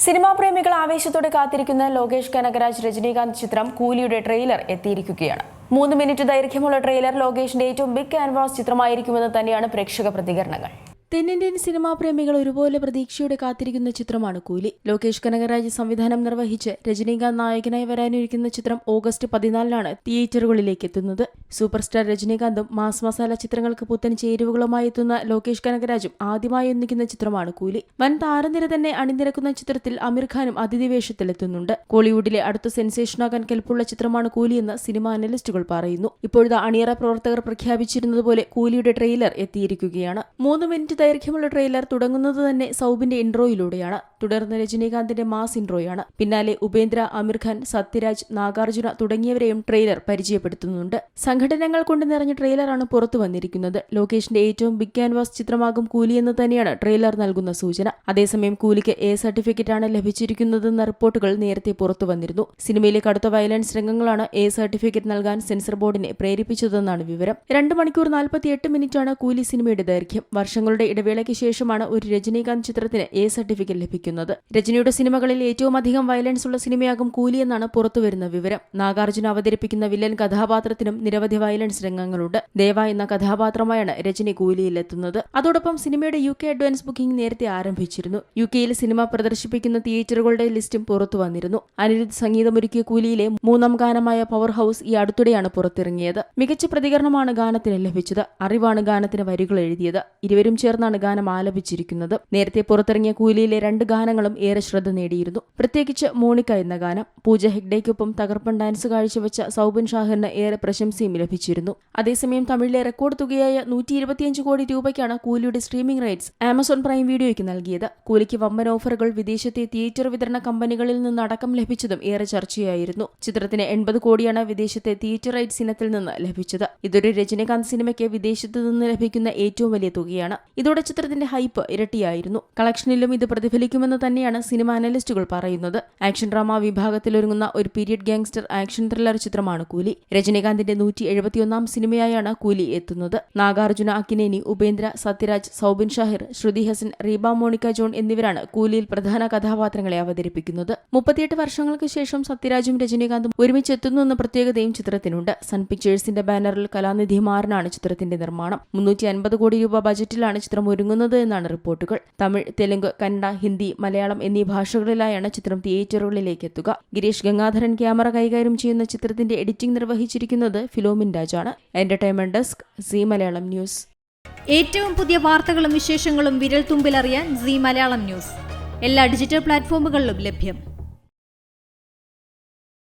Cinema പ്രേമികൾ ആവേശത്തോടെ കാത്തിരിക്കുന്ന ലോകേഷ് കനകരാജ് രജനീകാന്ത് ചിത്രം കൂലിയുടെ ട്രെയിലർ എത്തിയിരിക്കുകയാണ്. 3 മിനിറ്റ് ദൈർഘ്യമുള്ള ട്രെയിലർ ലോകേഷിന്റെ ഏറ്റവും ബിഗ് ക്യാൻവാസ് ചിത്രമായിരിക്കുമെന്ന് തന്നെയാണ് പ്രേക്ഷക പ്രതികരണങ്ങൾ. തെന്നിന്ത്യൻ സിനിമാ പ്രേമികൾ ഒരുപോലെ പ്രതീക്ഷയോടെ കാത്തിരിക്കുന്ന ചിത്രമാണ് കൂലി. ലോകേഷ് കനകരാജ് സംവിധാനം നിർവഹിച്ച് രജനീകാന്ത് നായകനായി വരാനിരിക്കുന്ന ചിത്രം ഓഗസ്റ്റ് 14 തിയേറ്ററുകളിലേക്ക് എത്തുന്നത്. സൂപ്പർ സ്റ്റാർ രജനീകാന്തും മാസ് മസാല ചിത്രങ്ങൾക്ക് പുത്തൻ ചേരുവകളുമായി എത്തുന്ന ലോകേഷ് കനകരാജും ആദ്യമായി ഒന്നിക്കുന്ന ചിത്രമാണ് കൂലി. വൻ താരനിര തന്നെ അണിനിരക്കുന്ന ചിത്രത്തിൽ അമീർ ഖാനും അതിഥി വേഷത്തിലെത്തുന്നുണ്ട്. കോളിവുഡിലെ അടുത്ത സെൻസേഷനാകാൻ കെൽപ്പുള്ള ചിത്രമാണ് കൂലിയെന്ന് സിനിമാ അനലിസ്റ്റുകൾ പറയുന്നു. ഇപ്പോഴത്തെ അണിയറ പ്രവർത്തകർ പ്രഖ്യാപിച്ചിരുന്നതുപോലെ കൂലിയുടെ ട്രെയിലർ എത്തിയിരിക്കുകയാണ്. 3 മിനിറ്റ് ദൈർഘ്യമുള്ള ട്രെയിലർ തുടങ്ങുന്നത് തന്നെ സൗബിന്റെ ഇൻട്രോയിലൂടെയാണ്. തുടർന്ന് രജനീകാന്തിന്റെ മാസ് ഇൻട്രോയാണ്. പിന്നാലെ ഉപേന്ദ്ര, അമീർ ഖാൻ, സത്യരാജ്, നാഗാർജുന തുടങ്ങിയവരെയും ട്രെയിലർ പരിചയപ്പെടുത്തുന്നുണ്ട്. സംഘടനകൾ കൊണ്ട് നിറഞ്ഞ ട്രെയിലറാണ് പുറത്തു വന്നിരിക്കുന്നത്. ലോകേഷിന്റെ ഏറ്റവും ബിഗ് ക്യാൻവാസ് ചിത്രമാകും കൂലിയെന്ന് തന്നെയാണ് ട്രെയിലർ നൽകുന്ന സൂചന. അതേസമയം കൂലിക്ക് A സർട്ടിഫിക്കറ്റാണ് ലഭിച്ചിരിക്കുന്നതെന്ന റിപ്പോർട്ടുകൾ നേരത്തെ പുറത്തു വന്നിരുന്നു. സിനിമയിലെ കടുത്ത വയലൻസ് രംഗങ്ങളാണ് A സർട്ടിഫിക്കറ്റ് നൽകാൻ സെൻസർ ബോർഡിനെ പ്രേരിപ്പിച്ചതെന്നാണ് വിവരം. 2 മണിക്കൂർ 48 മിനിറ്റാണ് കൂലി സിനിമയുടെ ദൈർഘ്യം. വർഷങ്ങളുടെ ഇടവേളയ്ക്ക് ശേഷമാണ് ഒരു രജനീകാന്ത് ചിത്രത്തിന് A സർട്ടിഫിക്കറ്റ് ലഭിക്കുന്നത്. രജനിയുടെ സിനിമകളിൽ ഏറ്റവും അധികം വയലൻസ് ഉള്ള സിനിമയാകും കൂലി എന്നാണ് പുറത്തുവരുന്ന വിവരം. നാഗാർജുന അവതരിപ്പിക്കുന്ന വില്ലൻ കഥാപാത്രത്തിനും നിരവധി വയലൻസ് രംഗങ്ങളുണ്ട്. ദേവ എന്ന കഥാപാത്രമായാണ് രജനി കൂലിയിലെത്തുന്നത്. അതോടൊപ്പം സിനിമയുടെ UK അഡ്വാൻസ് ബുക്കിംഗ് നേരത്തെ ആരംഭിച്ചിരുന്നു. UKയിൽ സിനിമ പ്രദർശിപ്പിക്കുന്ന തിയേറ്ററുകളുടെ ലിസ്റ്റും പുറത്തു വന്നിരുന്നു. അനിരുദ്ധ് സംഗീതമൊരുക്കിയ കൂലിയിലെ 3ാം ഗാനമായ പവർ ഹൗസ് ഈ അടുത്തിടെയാണ് പുറത്തിറങ്ങിയത്. മികച്ച പ്രതികരണമാണ് ഗാനത്തിന് ലഭിച്ചത്. അറിവാണ് ഗാനത്തിന് വരികൾ എഴുതിയത്. ഇരുവരും ചേർന്നാണ് ഗാനം ആലപിച്ചിരിക്കുന്നത്. നേരത്തെ പുറത്തിറങ്ങിയ കൂലിയിലെ 2 ഗാനങ്ങളും ഏറെ ശ്രദ്ധ നേടിയിരുന്നു. പ്രത്യേകിച്ച് മോണിക്ക എന്ന ഗാനം. പൂജ ഹെഗ്ഡേക്കൊപ്പം തകർപ്പൻ ഡാൻസ് കാഴ്ചവെച്ച സൗബിൻ ഷാഹിറിന് ഏറെ പ്രശംസയും ലഭിച്ചിരുന്നു. അതേസമയം തമിഴിലെ റെക്കോർഡ് തുകയായ 125 കോടി രൂപയ്ക്കാണ് കൂലിയുടെ സ്ട്രീമിംഗ് റൈറ്റ്സ് ആമസോൺ പ്രൈം വീഡിയോയ്ക്ക് നൽകിയത്. കൂലിക്ക് വമ്പൻ ഓഫറുകൾ വിദേശത്തെ തിയേറ്റർ വിതരണ കമ്പനികളിൽ നിന്നടക്കം ലഭിച്ചതും ഏറെ ചർച്ചയായിരുന്നു. ചിത്രത്തിന് 80 കോടിയാണ് വിദേശത്തെ തിയേറ്റർ റൈറ്റ്സ് ഇനത്തിൽ നിന്ന് ലഭിച്ചത്. ഇതൊരു രജനീകാന്ത് സിനിമയ്ക്ക് വിദേശത്ത് നിന്ന് ലഭിക്കുന്ന ഏറ്റവും വലിയ തുകയാണ്. ഇതോടെ ചിത്രത്തിന്റെ ഹൈപ്പ് ഇരട്ടിയായിരുന്നു. കളക്ഷനിലും ഇത് പ്രതിഫലിക്കുമെന്ന് തന്നെയാണ് സിനിമ അനലിസ്റ്റുകൾ പറയുന്നത്. ആക്ഷൻ ഡ്രാമ വിഭാഗത്തിലൊരുങ്ങുന്ന ഒരു പീരിയഡ് ഗാങ്സ്റ്റർ ആക്ഷൻ ത്രില്ലർ ചിത്രമാണ് കൂലി. രജനീകാന്തിന്റെ 171ാം സിനിമയായാണ് കൂലി എത്തുന്നത്. നാഗാർജുന, അക്കിനേനി, ഉപേന്ദ്ര, സത്യരാജ്, സൗബിൻ ഷാഹിർ, ശ്രുതി ഹസൻ, റീബ മോണിക്ക ജോൺ എന്നിവരാണ് കൂലിയിൽ പ്രധാന കഥാപാത്രങ്ങളെ അവതരിപ്പിക്കുന്നത്. 38 വർഷങ്ങൾക്ക് ശേഷം സത്യരാജും രജനീകാന്തും ഒരുമിച്ചെത്തുന്നു എന്ന പ്രത്യേകതയും ചിത്രത്തിനുണ്ട്. സൺ പിക്ചേഴ്സിന്റെ ബാനറിൽ കലാനിധി മാറനാണ് ചിത്രത്തിന്റെ നിർമ്മാണം. 350 കോടി രൂപ ബജറ്റിലാണ് ചിത്രം ഒരുങ്ങുന്നത് എന്നാണ് റിപ്പോർട്ടുകൾ. തമിഴ്, തെലുങ്ക്, കന്നഡ, ഹിന്ദി, മലയാളം എന്നീ ഭാഷകളിലായാണ് ചിത്രം തിയേറ്ററുകളിലേക്ക് എത്തുക. ഗിരീഷ് ഗംഗാധരൻ ക്യാമറ കൈകാര്യം ചെയ്യുന്ന ചിത്രത്തിന്റെ എഡിറ്റിംഗ് നിർവഹിച്ചിരിക്കുന്നത് ഫിലോമിൻ രാജാണ്. Entertainment desk, Zee Malayalam news. ഏറ്റവും പുതിയ വാർത്തകളും വിശേഷങ്ങളും വിരൽ തുമ്പിലറിയാൻ സീ മലയാളം ന്യൂസ് എല്ലാ ഡിജിറ്റൽ പ്ലാറ്റ്ഫോമുകളിലും ലഭ്യം.